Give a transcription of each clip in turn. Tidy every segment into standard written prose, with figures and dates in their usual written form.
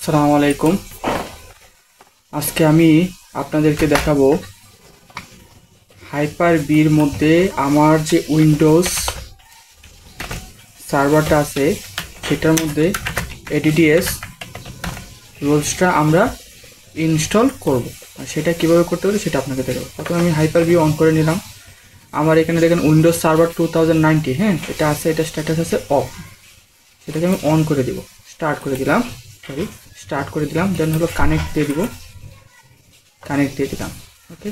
আসসালামু আলাইকুম। আজকে আমি আপনাদেরকে দেখাবো হাইপার-ভির মধ্যে আমার যে উইন্ডোজ সার্ভারটা আছে সেটার মধ্যে এডিডিএস রোলসটা আমরা ইনস্টল করব। আর সেটা কিভাবে করতে হবে সেটা আপনাকে দেখাবো। প্রথমে আমি হাইপার-ভি অন করে নিলাম। আমার এখানে দেখেন উইন্ডোজ সার্ভার 2090, হ্যাঁ, এটা আছে, এটা স্ট্যাটাস আছে অফ। সেটাকে আমি অন করে দিব, স্টার্ট করে দিলাম, দেন হলো কানেক্ট দিয়ে দিব, কানেক্ট দিয়ে দিলাম। ওকে,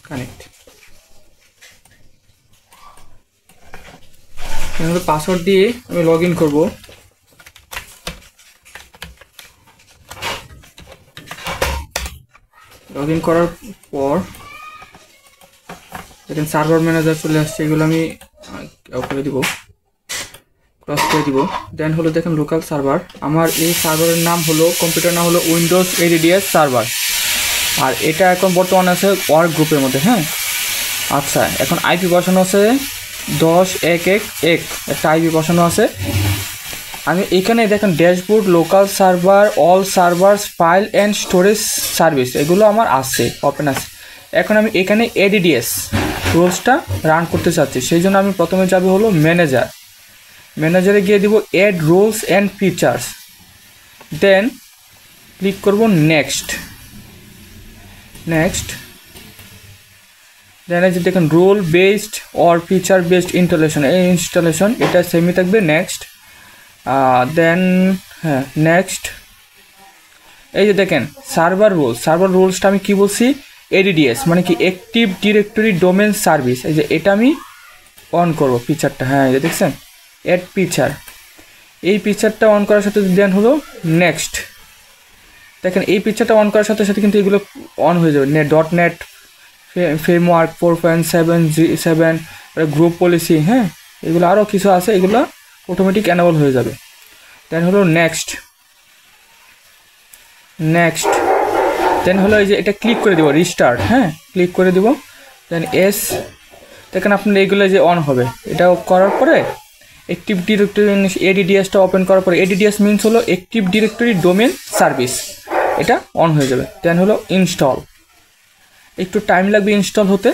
কানেক্ট। এখানে পাসওয়ার্ড দিয়ে আমি লগ ইন করবো। লগ ইন করার পর দেখেন সার্ভার ম্যানেজার চলে আসছে, এগুলো আমি করে দিব, ক্রস করে দিব। দেন হলো দেখেন লোকাল সার্ভার, আমার এই সার্ভারের নাম হলো, কম্পিউটার নাম হলো উইন্ডোজ এডিডিএস সার্ভার। আর এটা এখন বর্তমানে আছে ওয়ার্ক গ্রুপের মধ্যে, হ্যাঁ। আচ্ছা, এখন আইপি বসানো আছে 10.1.1.1, একটা আইপি বসানো আছে। আমি এখানে দেখেন dashboard, local server, all servers, file and storage service, এগুলো আমার আছে, ওপেন আছে। এখন আমি এখানে এডিডিএস রোলসটা রান করতে চাচ্ছি, সেই জন্য আমি প্রথমে যাবো হলো ম্যানেজারে গিয়ে দিব add roles and features, then click করব নেক্সট। দেন এই যে দেখেন role based or feature based installation, এই ইনস্টলেশন এটা সেমই থাকবে, নেক্সট। দেন হ্যাঁ নেক্সট। এই যে দেখেন সার্ভার রোলসটা আমি কি বলছি, এডিডিএস মানে কি অ্যাক্টিভ ডিরেক্টরি ডোমেন সার্ভিস। এই যে এটা আমি অন করব ফিচারটা, হ্যাঁ এই যে দেখছেন অ্যাড ফিচার, এই ফিচারটা অন করার সাথে দেন হলো নেক্সট। দেখেন এই ফিচারটা অন করার সাথে সাথে কিন্তু এগুলো অন হয়ে যাবে। .NET ফ্রেমওয়ার্ক 4.7 গ্রুপ পলিসি, হ্যাঁ, এগুলো আরও কিছু আছে, এগুলো অটোমেটিক অ্যানেবল হয়ে যাবে। দেন হলো নেক্সট। দেন হলো এই যে এটা ক্লিক করে দিব রিস্টার্ট, হ্যাঁ, ক্লিক করে দিব। দেন দেখেন আপনার এইগুলো যে অন হবে, এটা করার পরে অ্যাক্টিভ ডিরেক্টরি এডিডিএসটা ওপেন করার পরে, এডিডিএস মিনস হলো অ্যাক্টিভ ডিরেক্টরি ডোমেন সার্ভিস, এটা অন হয়ে যাবে। দেন হলো ইনস্টল, একটু টাইম লাগবে ইনস্টল হতে।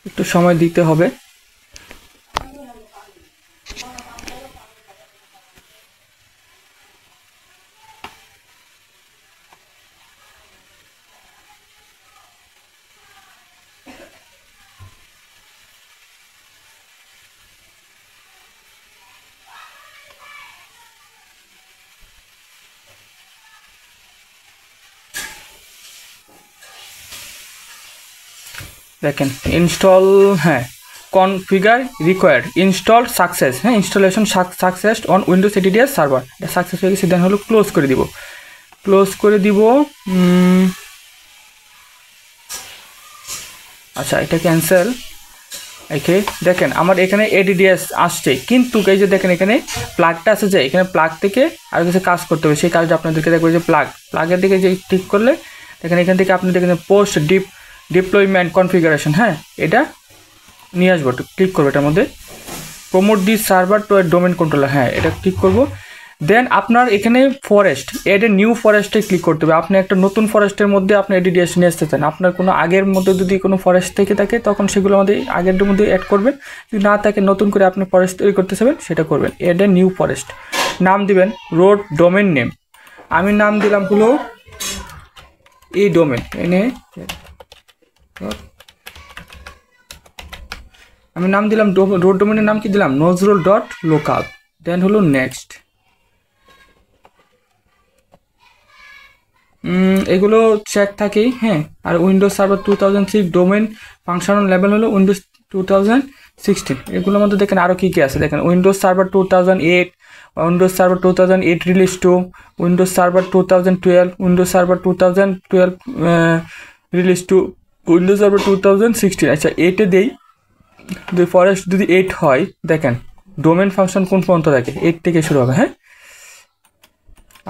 একটু সময় দিতে হবে। দেখেন ইনস্টল, হ্যাঁ, কনফিগার রিকোয়ার্ড, ইনস্টল সাকসেস, হ্যাঁ, installation success on Windows ADDS server, এটা সাকসেস হয়ে গেছে। দেন হলো ক্লোজ করে দিব। আচ্ছা, এটা ক্যান্সেল। ওকে, দেখেন আমার এখানে এডিডিএস আসছে, কিন্তু এই যে দেখেন এখানে প্লাগটা আছে, যে এখানে প্লাগ থেকে আর কিছু কাজ করতে হবে, সেই কাজটা আপনাদেরকে দেখবো। যে প্লাগের দিকে যে ক্লিক করলে দেখেন এখান থেকে আপনি দেখেন পোস্ট ডিপ্লয়মেন্ট কনফিগারেশন, হ্যাঁ, এটা নিয়ে আসবো, ক্লিক করবো এটার মধ্যে। Promote the server to domain controller, হ্যাঁ, এটা ক্লিক করবো। দেন আপনার এখানে ফরেস্ট, এড এ নিউ ফরেস্টে ক্লিক করতে হবে। আপনি একটা নতুন ফরেস্টের মধ্যে আপনি এডিডিএস নিয়ে আসতে চান, আপনার কোনো আগের মধ্যে যদি কোনো ফরেস্ট থেকে থাকে তখন সেগুলো আমাদের আগের মধ্যে অ্যাড করবেন, যদি না থাকে নতুন করে আপনি ফরেস্ট তৈরি করতে চাবেন সেটা করবেন। এড এ নিউ ফরেস্ট, নাম দিবেন রোড ডোমেন নেম, আমি নাম দিলাম হলো এই ডোমেন এনে, আমি নাম দিলাম রোড ডোমেনের নাম কি দিলাম, নজরুল.লোকাল। দেন হলো নেক্সট। এগুলো চেক থাকেই, হ্যাঁ। আর Windows server 2006 domain functional level হলো উইন্ডোজ 2016। এগুলোর মধ্যে দেখেন আরও কী কী আছে, দেখেন Windows server 2008, Windows server 2008 release 2, Windows server 2012, Windows server 2012 release 2, Windows server 2016। আচ্ছা, 8-এ দেই, ফরেস্ট যদি 8 হয়, দেখেন ডোমেন ফাংশন কোন পর্যন্ত থাকে, 8 থেকে শুরু হবে, হ্যাঁ।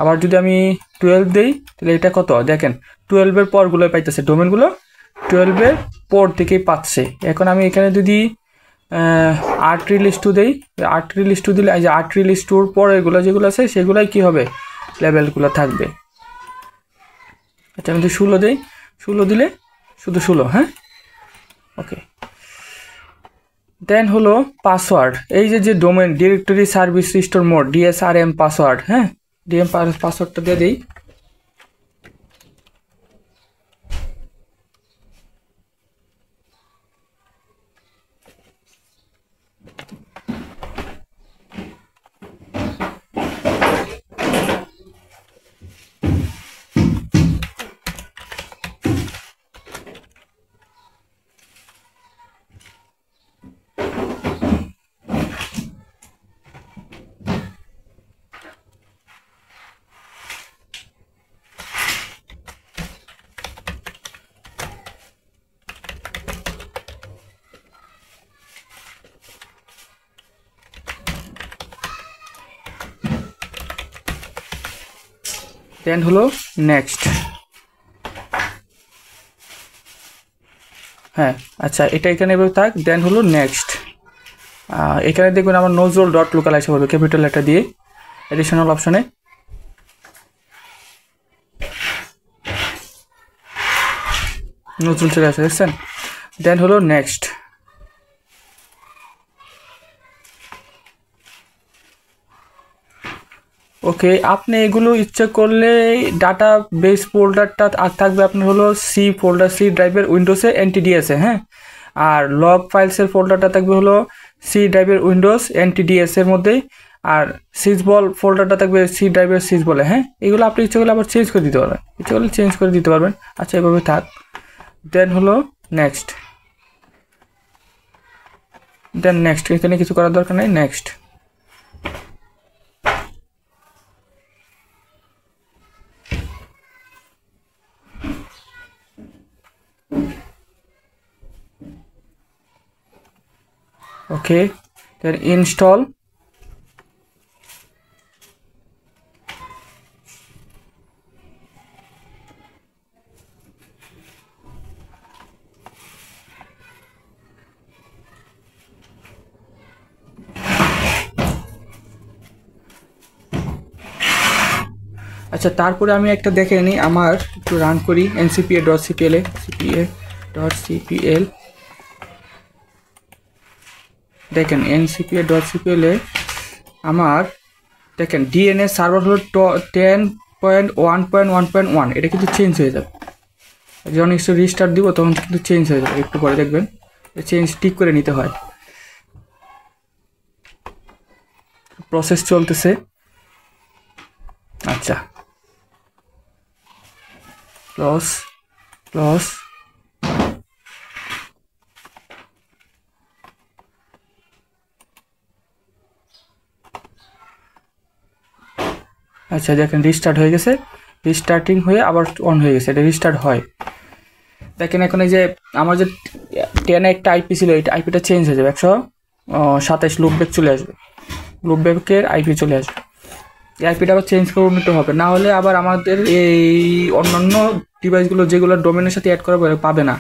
আবার যদি আমি 12 দেই তাহলে এটা কত দেখেন 12 এর পরগুলো পাইতেছে, ডোমেনগুলো 12 এর পর থেকেই পাচ্ছে। এখন আমি এখানে যদি r3list2 দেই, r3list2 দিলে এই যে r3list2 পর এগুলো যেগুলো আছে সেগুলাই কি হবে লেভেলগুলো থাকবে। আচ্ছা আমি যদি 16 দেই, 16 দিলে শুধু 16, হ্যাঁ ওকে। দেন হলো পাসওয়ার্ড, এই যে domain directory service restore mode DSRM password, হ্যাঁ ডিএম পাসওয়ার্ডটা দিয়ে দিই। দেন হলো নেক্সট, হ্যাঁ আচ্ছা এটা এখানে এভাবে থাক। দেন হলো নেক্সট, এখানে দেখবেন আমার নজরুল ডট লোকাল আসে বলবে ক্যাপিটাল লেটার দিয়ে এডিশনাল অপশনে। নজরুল চলে আসে দেখছেন। দেন হলো নেক্সট, ওকে আপনি এগুলো ইচ্ছে করলে ডাটা বেস ফোল্ডারটা থাকবে আপনার হলো সি ফোল্ডার, সি ড্রাইভের উইন্ডোজে NTDS-এ, হ্যাঁ আর লগ ফাইলসের ফোল্ডারটা থাকবে হলো সি ড্রাইভের উইন্ডোজ NTDS-এর মধ্যেই, আর সিজবল ফোল্ডারটা থাকবে সি ড্রাইভের সিজবলে, হ্যাঁ এগুলো আপনি ইচ্ছে করলে আবার চেঞ্জ করে দিতে পারবেন, ইচ্ছে করলে চেঞ্জ করে দিতে পারবেন। আচ্ছা এভাবে থাক। দেন হলো নেক্সট, দেন নেক্সট, এখানে কিছু করার দরকার নেই, নেক্সট। ওকে দেন ইনস্টল, আচ্ছা তারপরে আমি একটা দেখে নিই, আমার একটু রান করি ncpa.cpl এ, cpa.cpl দেখেন ncpa.cpl এ আমার দেখেন DNS সার্ভার হলো 10.1.1.1, এটা কিন্তু চেঞ্জ হয়ে যাবে যখন একটু রিস্টার্ট দিব তখন কিন্তু চেঞ্জ হয়ে যাবে, একটু পরে দেখবেন চেঞ্জ ঠিক করে নিতে হয়। প্রসেস চলতেছে। আচ্ছা ক্লোজ ক্লোজ, আচ্ছা দেখেন রিস্টার্ট হয়ে গেছে, রিস্টার্টিং হয়ে আবার অন হয়ে গেছে, এটা রিস্টার্ট হয়। দেখেন এখন এই যে আমার যে 10 একটা আইপি ছিল এটা আইপিটা চেঞ্জ হয়ে যাবে, 127 লুপব্যাক চলে আসবে, লুপব্যাকের আইপি চলে আসবে। এই আইপিটা আবার চেঞ্জ করে নিতে হবে, না হলে আবার আমাদের এই অন্যান্য ডিভাইসগুলো যেগুলো ডোমেনের সাথে অ্যাড করা পাবে না,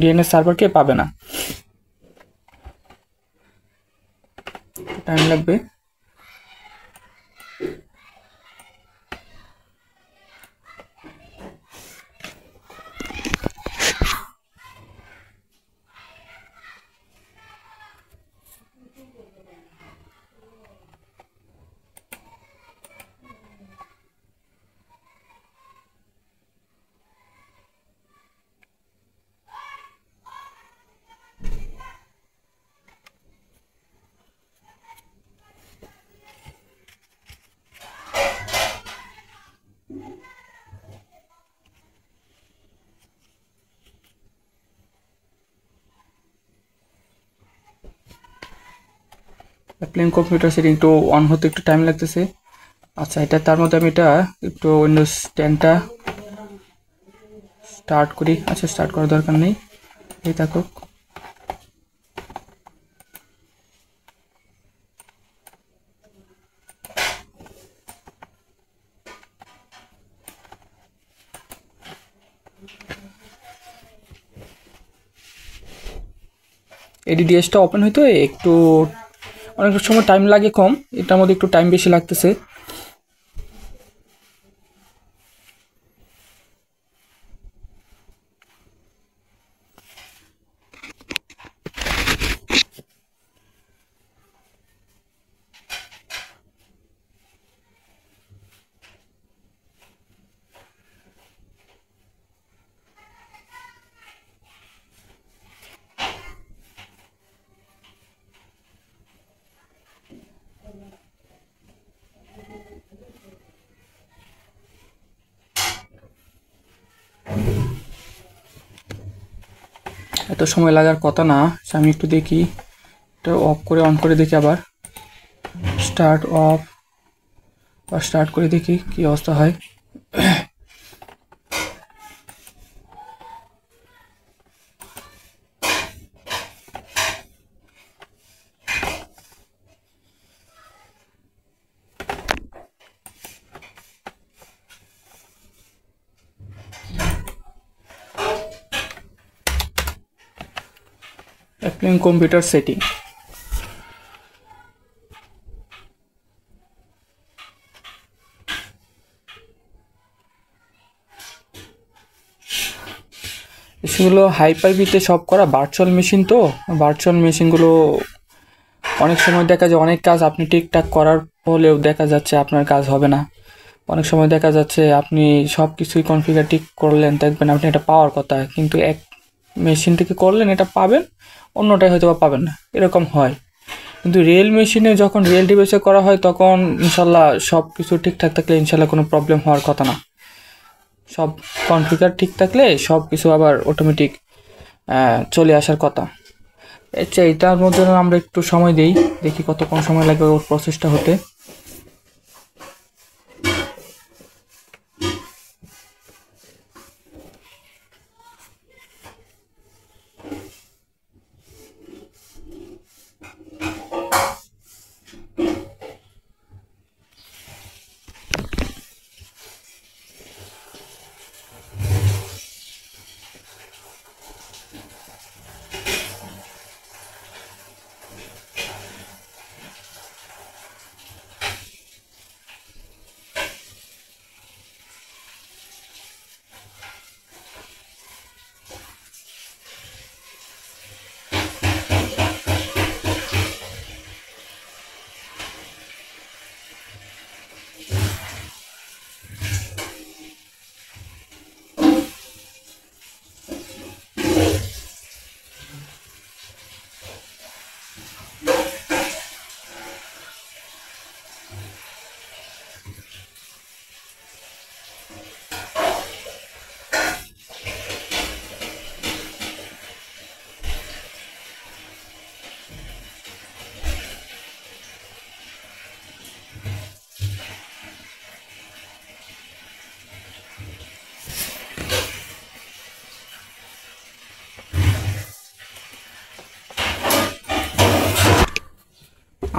ডিএনএস সার্ভারকে পাবে না, টাইম লাগবে। প্লেন কম্পিউটার সেটিং একটু অন হতে একটু টাইম লাগতেছে। আচ্ছা এটা তার মধ্যে আমি এটা একটু উইন্ডোজ 10টা স্টার্ট করি। আচ্ছা স্টার্ট করার দরকার নেই, এই থাকুক। এডিডিএসটা ওপেন হইতে একটু অনেক সময় টাইম লাগে কম, এটার মধ্যে একটু টাইম বেশি লাগতেছে। এত সময় লাগার কথা না, আমি একটু দেখি, এটা অফ করে অন করে দেখি, আবার স্টার্ট অফ বা স্টার্ট করে দেখি কি অবস্থা হয়। অ্যাপ্লাইং কম্পিউটার সেটিং, সেগুলো হাইপার-ভিতে সব করা ভার্চুয়াল মেশিন, তো ভার্চুয়াল মেশিনগুলো অনেক সময় দেখা যায় অনেক কাজ আপনি ঠিকঠাক করার হলেও দেখা যাচ্ছে আপনার কাজ হবে না। অনেক সময় দেখা যাচ্ছে আপনি সব কিছুই কনফিগার ঠিক করলেন, দেখবেন আপনি এটা পাওয়ার কথা, কিন্তু এক মেশিন থেকে করলেন এটা পাবেন, অন্যটাই হয়তো বা পাবেন না, এরকম হয়। কিন্তু রিয়েল মেশিনে যখন রিয়েল ডিভাইসে করা হয় তখন ইনশাল্লাহ সব কিছু ঠিকঠাক থাকলে ইনশাল্লাহ কোনো প্রবলেম হওয়ার কথা না। সব কনফিগার ঠিক থাকলে সব কিছু আবার অটোমেটিক চলে আসার কথা। আচ্ছা, এটার মধ্যে আমরা একটু সময় দিই, দেখি কতক্ষণ সময় লাগবে ওর প্রসেসটা হতে।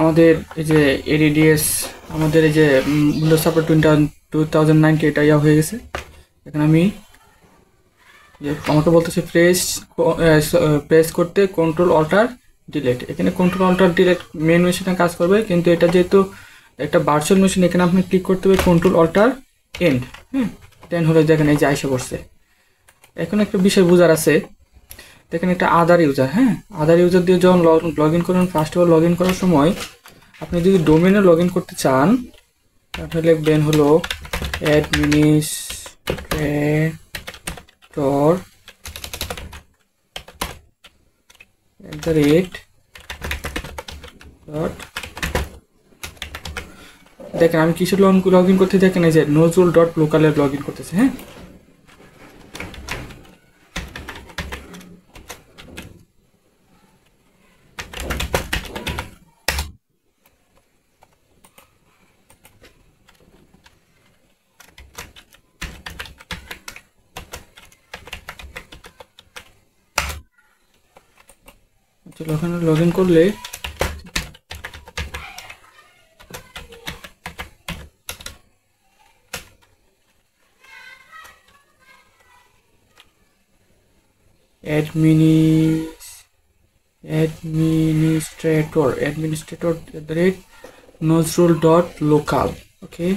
আমাদের এই যে এডিডিএস, আমাদের এই যে উইন্ডোজ সাপোর্ট 2090 এটা ইয়া হয়ে গেছে। এখানে আমি আমাকে বলতেছে প্রেস করতে কন্ট্রোল অল্টার ডিলেট। এখানে কন্ট্রোল অল্টার ডিলেট মেন মেশিনে কাজ করবে, কিন্তু এটা যেহেতু একটা ভার্চুয়াল মেশিন, এখানে আপনি ক্লিক করতে হবে কন্ট্রোল অল্টার এন্ড। দেন হলে দেখেন এই যে আইসা করছে। এখন একটা বিষয় বোঝার আছে, দেখেন একটা আদার ইউজার, আদার ইউজার দিয়ে যখন লগ ইন করেন, first of all log in করার সময় আপনি যদি ডোমেনে লগ ইন করতে চান তাহলে লিখবেন হলো অ্যাডমিনিস্ট্রেটর @ দেখেন আমি কিছু লগ ইন করতে, দেখেন এই যে nozul.local লগ ইন করতেছে। ওখানে লগ ইন করলে administrator@nozrul.local. Okay,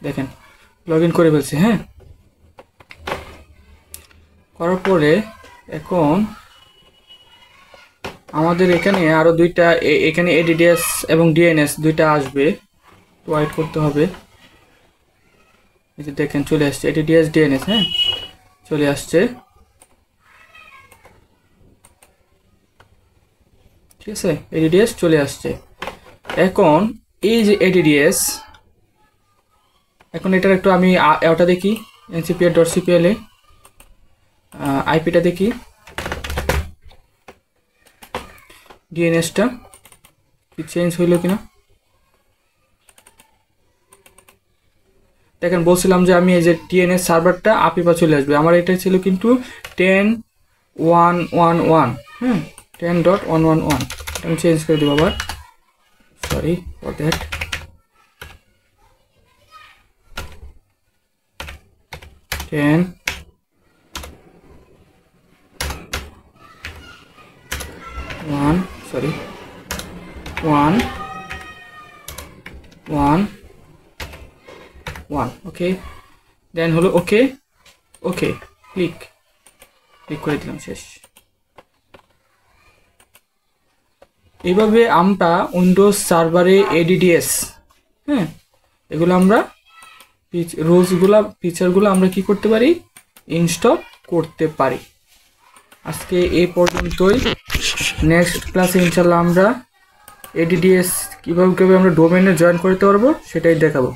দেখেন লগ ইন করে ফেলছি। হ্যাঁ, করার পরে এখন আমাদের এখানে আরো দুইটা এখানে ADDS এবং DNS দুইটা আসবে, ওয়েট করতে হবে। এই যে দেখেন চলে আসছে ADDS DNS। হ্যাঁ, চলে আসছে, ঠিক আছে, ADDS চলে আসছে। এখন এই যে ADDS, এখন এটার একটু আমি ওটা দেখি, ncpr.cpl এ আইপিটা দেখি, ডিএনএসটা কি চেঞ্জ হইল কিনা। দেখেন বলছিলাম যে আমি এই যে ডিএনএস সার্ভারটা আপিপা চলে আসবে, আমার এটা ছিল কিন্তু 10.111। হ্যাঁ, 10.111 আমি চেঞ্জ করে দেবো আবার, সরি ফর দ্যাট। 1 ওকে, দেন হলো ওকে, ওকে ক্লিক করে দিলাম, শেষ। এইভাবে আমরা উইন্ডোজ সার্ভারে ADDS, হ্যাঁ, এগুলো আমরা রোলসগুলো ফিচারগুলো আমরা কি করতে পারি, ইনস্টল করতে পারি। আজকে এই পর্যন্তই। নেক্সট ক্লাসে ইনশাল্লাহ আমরা ADDS কীভাবে আমরা ডোমেনে জয়েন করতে পারবো সেটাই দেখাবো।